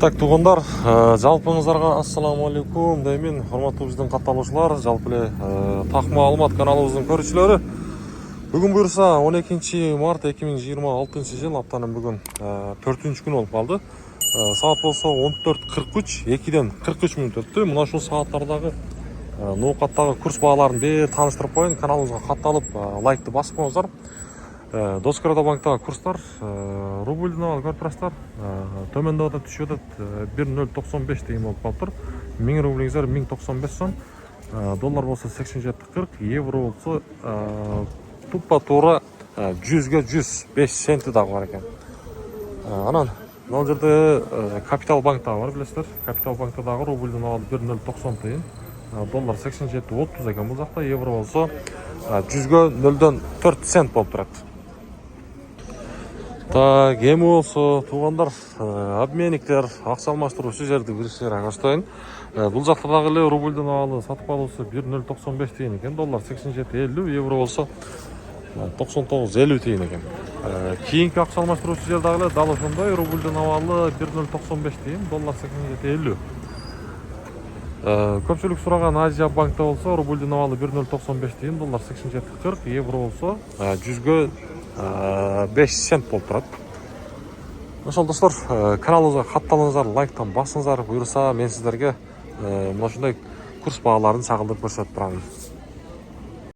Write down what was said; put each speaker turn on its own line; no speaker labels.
Так, туғандар, жалпыңыздарга ассаламу алейкум деймин. Урматтуу биздин катталуучулар, жалпы эле Такма Алмат каналыбыздын көрүүчүлөрү. Бүгүн буюрса 12 март 2026 жыл, аптанын бүгүн 4-күнү болуп калды. Саат болсо 14:43, 2ден 43 мүнөт өттү. Мына ушул сааттардагы ноокаттагы курс бааларын бир тааныштырып коеюн. Каналыбызга катталып, лайкты басып коюңуздар. Доскоро банктагы курстар рубльден алып көрүп турасыздар. Төмөндө да түшүп атат 1095 деген болуп калыптыр. 1000 рублиңиздер 1095 сом. Доллар болсо 87.40, евро болсо тупа туура 100ге 105 центи дагы бар экен. Анан мына жерде Капитал банкта бар, билесиздер. Капитал банкта дагы рубльден алып 1090 тыйын. Доллар 87.30 экен бул жакта, евро болсо 100ге 0,4 цент болуп турат. Так, эми болсо туугандар, обменниктер, акча алмаштыруучу жерди билишиңер агастайын. Бул жакта дагы эле рубльден алып сатып алуусу 1095 тыйын экен, доллар 87.50, евро болсо 99.50 тыйын экен. Кийинки акча алмаштыруучу жер дагы эле дал ошондой, рубльден алып 1095 тыйын, доллар 87.50. Көпчүлүк сураган Азия банкта болсо рубльден алып 1095 тыйын, доллар 87.40, евро болсо 100ге 5 цент болуп турат. Ошол достор, каналыбызга катталыңыздар, лайктан басыңыздар. Буюрса мен сиздерге мына ушундай курс бааларын чагылдырып көрсөтүп турам.